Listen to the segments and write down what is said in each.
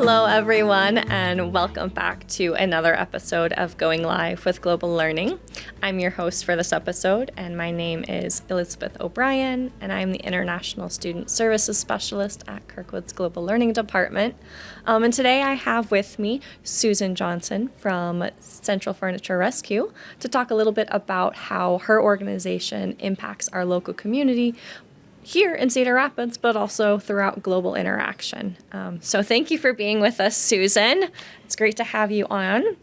Hello, everyone, and welcome back to another episode of Going Live with Global Learning. I'm your host for this episode, and my name is Elizabeth O'Brien, and I'm the International Student Services Specialist at Kirkwood's Global Learning Department. And today I have with me Susan Johnston from Central Furniture Rescue to talk a little bit about how her organization impacts our local community here in Cedar Rapids, but also throughout global interaction. So thank you for being with us, Susan. It's great to have you on.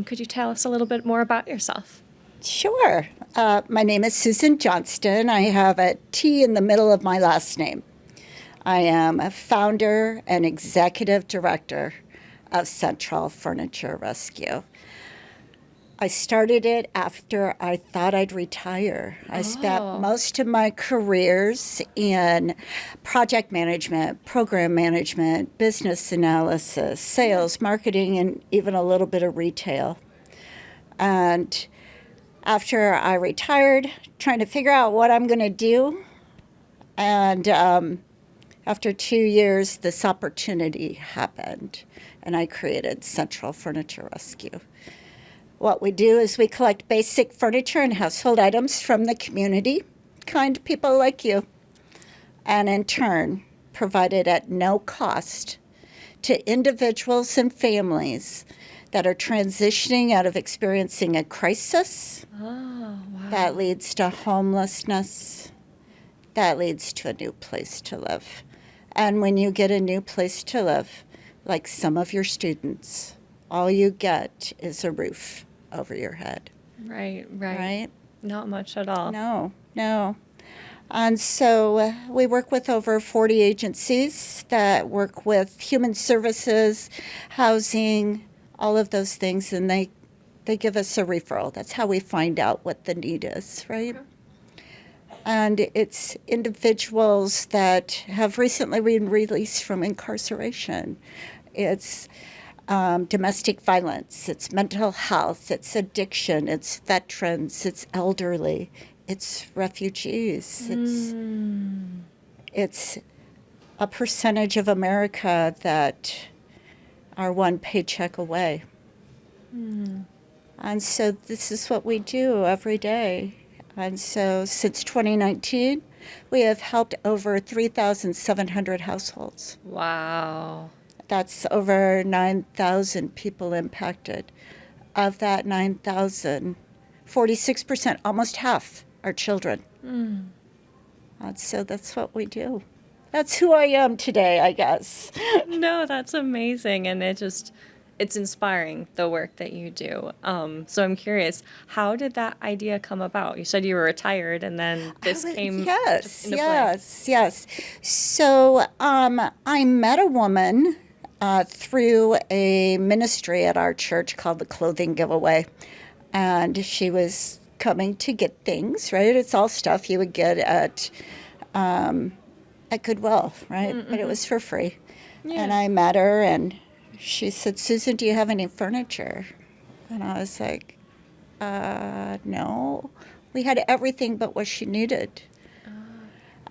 Could you tell us a little bit more about yourself? Sure. My name is Susan Johnston. I have a T in the middle of my last name. I am a founder and executive director of Central Furniture Rescue. I started it after I thought I'd retire. I spent most of my careers in project management, program management, business analysis, sales, marketing, and even a little bit of retail. And after I retired, trying to figure out what I'm going to do, and after 2 years, this opportunity happened, and I created Central Furniture Rescue. What we do is we collect basic furniture and household items from the community, kind people like you, and in turn provide it at no cost to individuals and families that are transitioning out of experiencing a crisis that leads to homelessness, that leads to a new place to live. And when you get a new place to live, like some of your students, all you get is a roof over your head. Right. Not much at all. No. And so we work with over 40 agencies that work with human services, housing, all of those things, and they give us a referral. That's how we find out what the need is, right? Okay. And it's individuals that have recently been released from incarceration. It's domestic violence, it's mental health, it's addiction, it's veterans, it's elderly, it's refugees, it's a percentage of America that are one paycheck away. And so this is what we do every day. And so since 2019, we have helped over 3,700 households. Wow. That's over 9,000 people impacted. Of that 9,000, 46%, almost half, are children. And so that's what we do. That's who I am today, I guess. No, that's amazing. And it's inspiring, the work that you do. So I'm curious, how did that idea come about? You said you were retired, and then this came into play. Yes. So I met a woman through a ministry at our church called the Clothing Giveaway. And she was coming to get things, right? It's all stuff you would get at Goodwill, right? Mm-hmm. But it was for free. Yeah. And I met her, and she said, "Susan, do you have any furniture?" And I was like, no. We had everything but what she needed.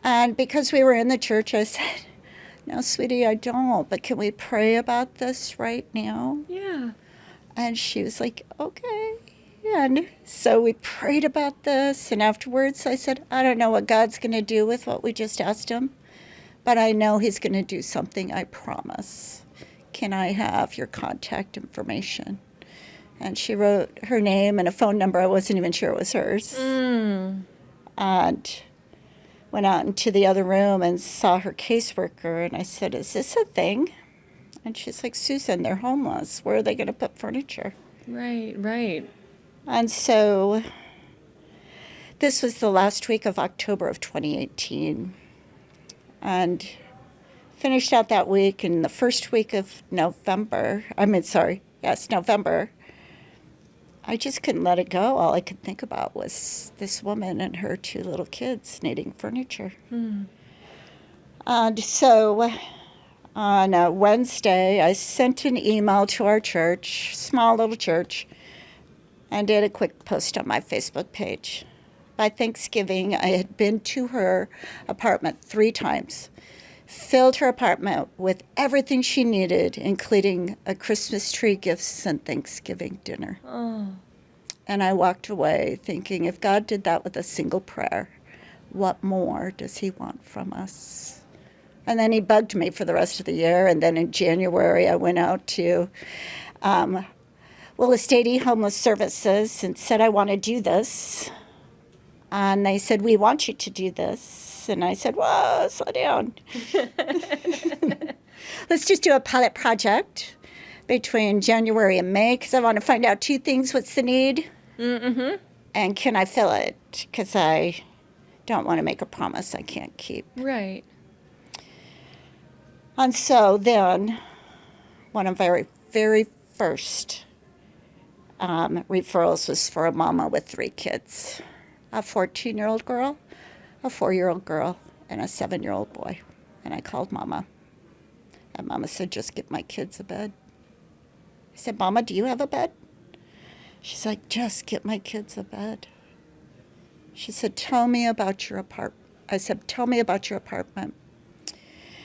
And because we were in the church, I said, "No, sweetie, I don't, but can we pray about this right now?" Yeah. And she was like, "Okay." And so we prayed about this, and afterwards I said, "I don't know what God's going to do with what we just asked him, but I know he's going to do something, I promise. Can I have your contact information?" And she wrote her name and a phone number. I wasn't even sure it was hers. And went out into the other room and saw her caseworker, and I said, "Is this a thing?" And she's like, "Susan, they're homeless. Where are they going to put furniture?" Right. And so this was the last week of October of 2018. And finished out that week, and the first week of November, I just couldn't let it go. All I could think about was this woman and her 2 little kids needing furniture. And so on a Wednesday, I sent an email to our church, small little church, and did a quick post on my Facebook page. By Thanksgiving, I had been to her apartment 3 times, filled her apartment with everything she needed, including a Christmas tree, gifts, and Thanksgiving dinner. Oh. And I walked away thinking, if God did that with a single prayer, what more does he want from us? And then he bugged me for the rest of the year. And then in January, I went out to Willis Stady Homeless Services and said, I want to do this. And they said, we want you to do this. And I said, whoa, slow down. Let's just do a pilot project between January and May, because I want to find out two things. What's the need? Mm-hmm. And can I fill it? Because I don't want to make a promise I can't keep. Right. And so then one of our very first referrals was for a mama with 3 kids, a 14-year-old girl, a 4-year-old girl, and a 7-year-old boy. And I called Mama. And Mama said, just get my kids a bed. I said, Mama, do you have a bed? She's like, just get my kids a bed. She said, tell me about your apartment. I said, tell me about your apartment.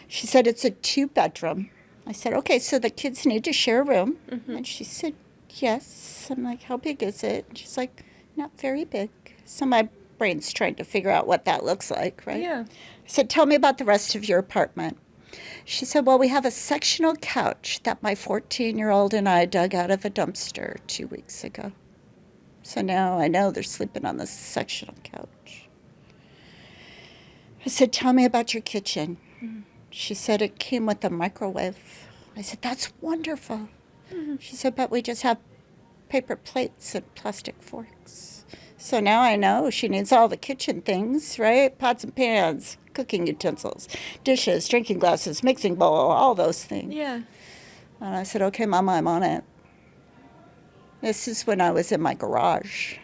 She said, it's a 2-bedroom. I said, okay, so the kids need to share a room. Mm-hmm. And she said, yes. I'm like, how big is it? And she's like, not very big. So my brain's trying to figure out what that looks like, right? Yeah. I said, tell me about the rest of your apartment. She said, well, we have a sectional couch that my 14-year-old and I dug out of a dumpster 2 weeks ago. So now I know they're sleeping on this sectional couch. I said, tell me about your kitchen. Mm-hmm. She said, it came with a microwave. I said, that's wonderful. Mm-hmm. She said, but we just have paper plates and plastic forks. So now I know she needs all the kitchen things, right? Pots and pans, cooking utensils, dishes, drinking glasses, mixing bowl, all those things. Yeah. And I said, okay, Mama, I'm on it. This is when I was in my garage.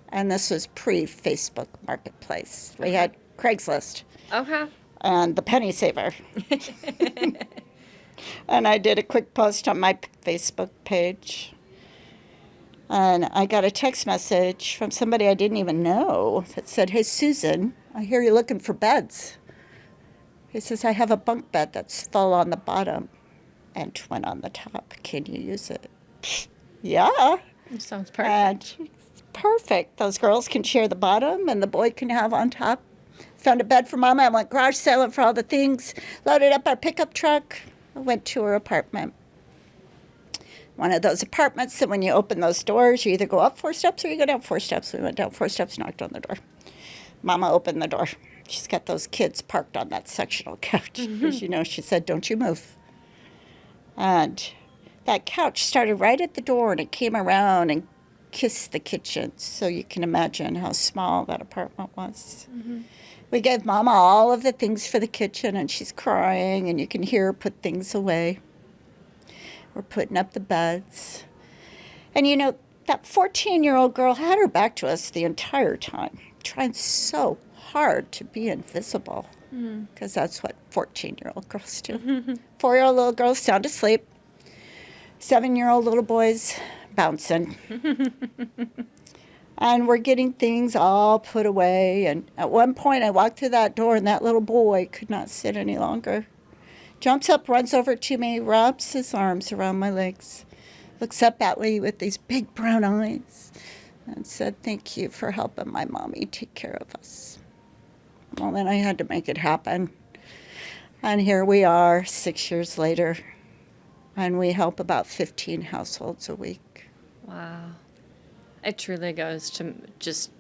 And this was pre-Facebook Marketplace. We had Craigslist. Okay. And the Penny Saver. And I did a quick post on my Facebook page. And I got a text message from somebody I didn't even know that said, hey, Susan, I hear you're looking for beds. He says, I have a bunk bed that's full on the bottom and twin on the top. Can you use it? Yeah. It sounds perfect. And perfect. Those girls can share the bottom and the boy can have on top. Found a bed for Mama. I went garage selling for all the things. Loaded up our pickup truck. I went to her apartment. One of those apartments that when you open those doors, you either go up 4 steps or you go down 4 steps. We went down 4 steps, knocked on the door. Mama opened the door. She's got those kids parked on that sectional couch. Because, she said, don't you move. And that couch started right at the door, and it came around and kissed the kitchen. So you can imagine how small that apartment was. Mm-hmm. We gave Mama all of the things for the kitchen, and she's crying, and you can hear her put things away. We're putting up the beds. And, that 14-year-old girl had her back to us the entire time, trying so hard to be invisible, because that's what 14-year-old girls do. 4-year-old little girls sound asleep. 7-year-old little boys bouncing. And we're getting things all put away. And at one point, I walked through that door, and that little boy could not sit any longer. Jumps up, runs over to me, wraps his arms around my legs, looks up at me with these big brown eyes, and said, thank you for helping my mommy take care of us. Well, then I had to make it happen. And here we are 6 years later, and we help about 15 households a week. Wow. It truly goes to just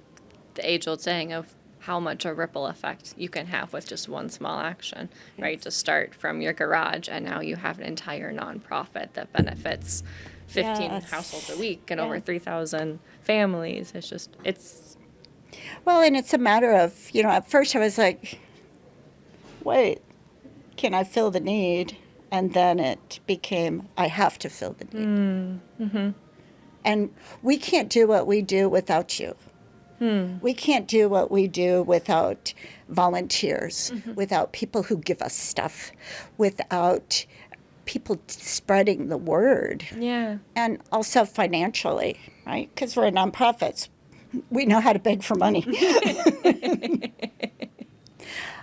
the age-old saying of how much a ripple effect you can have with just one small action, yes. Right? To start from your garage, and now you have an entire nonprofit that benefits 15 yes. households a week and over 3,000 families. It's... Well, and it's a matter of, at first I was like, wait, can I fill the need? And then it became, I have to fill the need. Mm-hmm. And we can't do what we do without you. We can't do what we do without volunteers, without people who give us stuff, without people spreading the word. Yeah. And also financially, right? Because we're nonprofits. We know how to beg for money.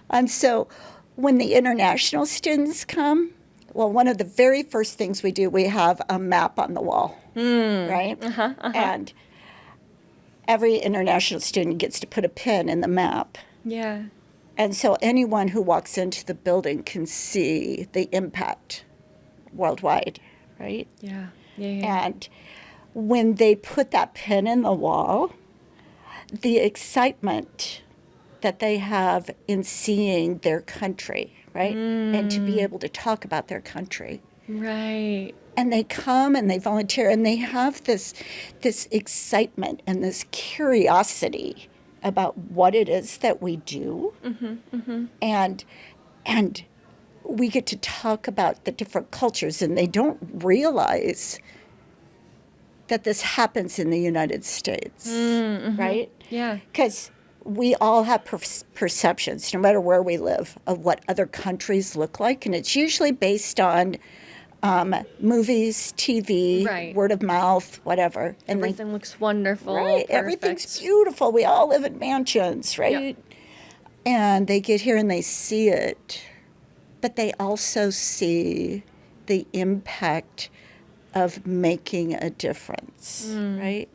And so when the international students come, well, one of the very first things we do, we have a map on the wall, right? And every international student gets to put a pin in the map. Yeah. And so anyone who walks into the building can see the impact worldwide, right? Yeah. Yeah. And when they put that pin in the wall, the excitement that they have in seeing their country, right? And to be able to talk about their country. Right. And they come and they volunteer and they have this excitement and this curiosity about what it is that we do. And we get to talk about the different cultures, and they don't realize that this happens in the United States, right? Yeah. Because we all have perceptions, no matter where we live, of what other countries look like, and it's usually based on movies, TV, Right. word of mouth, whatever. And Everything looks wonderful. right, Perfect. everything's beautiful. We all live in mansions, right? Yep. And they get here and they see it, but they also see the impact of making a difference, right?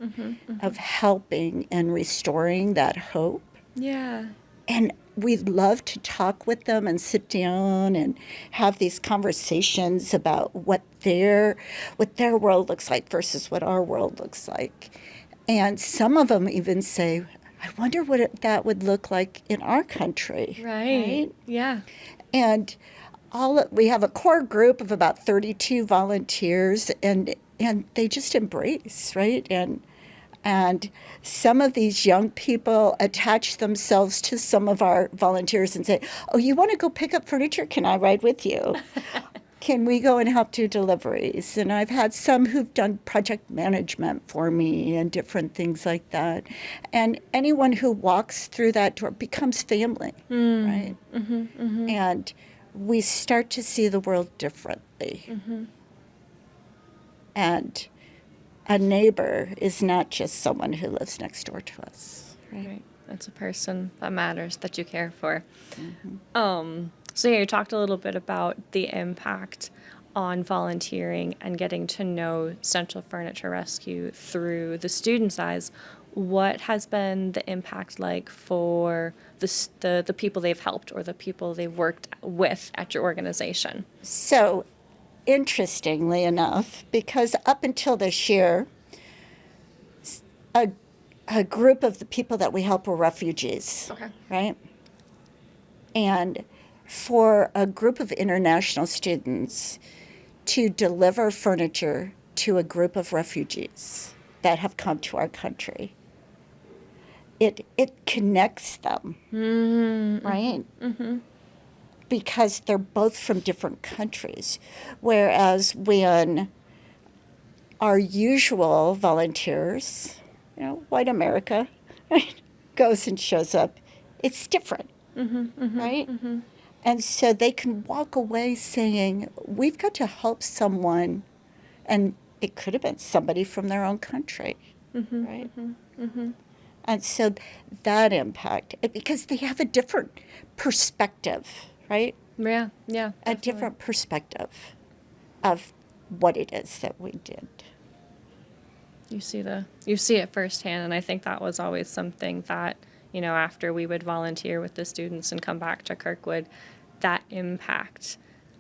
Of helping and restoring that hope. Yeah. And we love to talk with them and sit down and have these conversations about what their world looks like versus what our world looks like. And some of them even say, I wonder what that would look like in our country. Right. Yeah. And we have a core group of about 32 volunteers, and they just embrace, right? And some of these young people attach themselves to some of our volunteers and say, oh, you want to go pick up furniture? Can I ride with you? Can we go and help do deliveries? And I've had some who've done project management for me and different things like that. And anyone who walks through that door becomes family, right? And we start to see the world differently. And a neighbor is not just someone who lives next door to us. Right. That's a person that matters, that you care for. So yeah, you talked a little bit about the impact on volunteering and getting to know Central Furniture Rescue through the students' eyes. What has been the impact like for the people they've helped or the people they've worked with at your organization? So, interestingly enough, because up until this year, a group of the people that we help were refugees, right? And for a group of international students to deliver furniture to a group of refugees that have come to our country, it connects them, right? Because they're both from different countries. Whereas when our usual volunteers, white America, right, goes and shows up, it's different, right? And so they can walk away saying, we've got to help someone, and it could have been somebody from their own country, right? And so that impact, because they have a different perspective, right? Yeah. A Definitely. different perspective of what it is that we did. You see it firsthand, and I think that was always something that, after we would volunteer with the students and come back to Kirkwood, that impact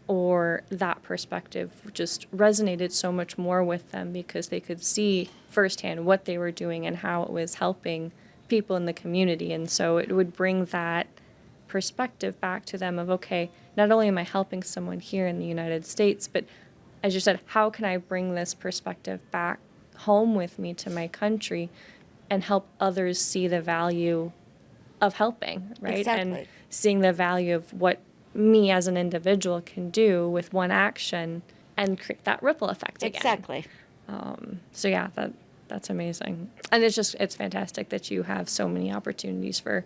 or that perspective just resonated so much more with them because they could see firsthand what they were doing and how it was helping people in the community. And so it would bring that perspective back to them of, okay, not only am I helping someone here in the United States, but as you said, how can I bring this perspective back home with me to my country and help others see the value of helping, right? Exactly. And seeing the value of what me as an individual can do with one action and create that ripple effect again. Exactly. So yeah, that's amazing. And it's fantastic that you have so many opportunities for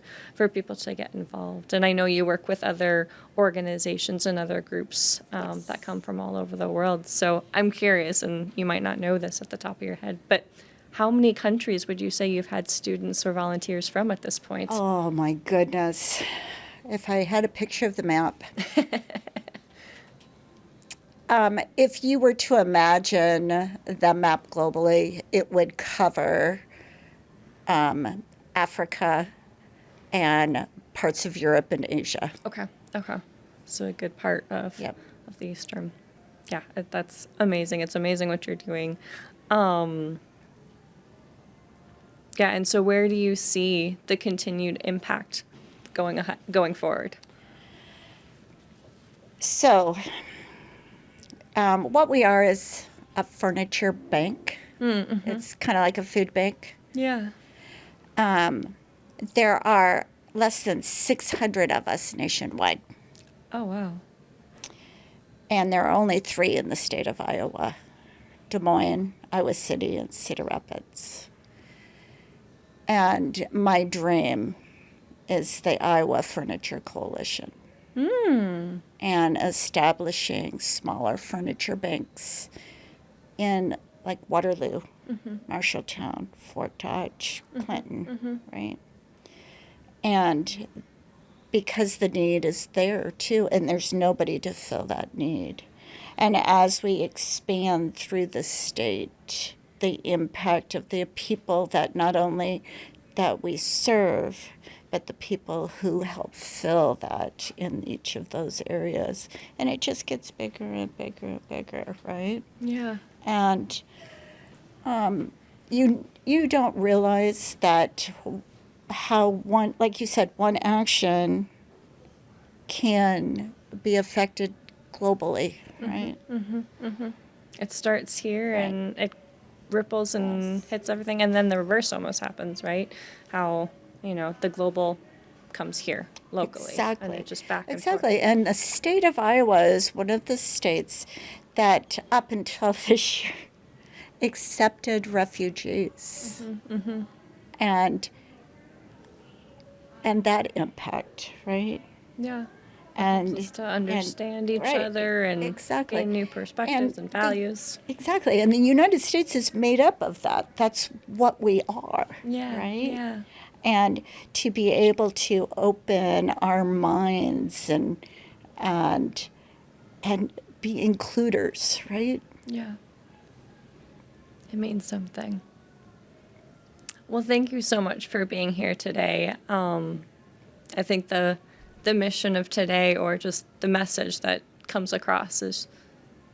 people to get involved. And I know you work with other organizations and other groups that come from all over the world. So I'm curious, and you might not know this at the top of your head, but how many countries would you say you've had students or volunteers from at this point? Oh, my goodness. if I had a picture of the map, if you were to imagine the map globally, it would cover Africa and parts of Europe and Asia. Okay. So a good part of Yep. of the Eastern. Yeah, that's amazing. It's amazing what you're doing. Yeah, and so where do you see the continued impact going forward? So, what we are is a furniture bank. Mm-hmm. It's kind of like a food bank. Yeah. There are less than 600 of us nationwide, Oh, wow. and there are only 3 in the state of Iowa: Des Moines, Iowa City, and Cedar Rapids. And my dream is the Iowa Furniture Coalition. And establishing smaller furniture banks in like Waterloo, Marshalltown, Fort Dodge, Clinton, right? And because the need is there too, and there's nobody to fill that need. And as we expand through the state, the impact of the people that not only that we serve, but the people who help fill that in each of those areas. And it just gets bigger and bigger and bigger, right? Yeah. And you don't realize that how one, like you said, one action can be affected globally, right? It starts here Right. and it ripples and hits everything, and then the reverse almost happens, right? How, the global comes here locally. Exactly. And it just back and Exactly. And the state of Iowa is one of the states that up until this year accepted refugees. And that impact, right? Yeah. And Just to understand each right, other and exactly. gain new perspectives and values. Exactly. And the United States is made up of that. That's what we are. Yeah. Right? Yeah. And to be able to open our minds and be includers, right? Yeah. It means something. Well, thank you so much for being here today. I think the mission of today, or just the message that comes across, is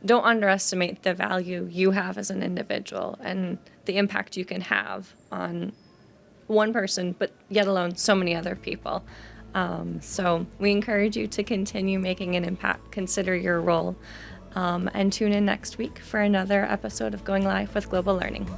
don't underestimate the value you have as an individual and the impact you can have on one person, but yet alone so many other people. So we encourage you to continue making an impact, consider your role, and tune in next week for another episode of Going Live with Global Learning.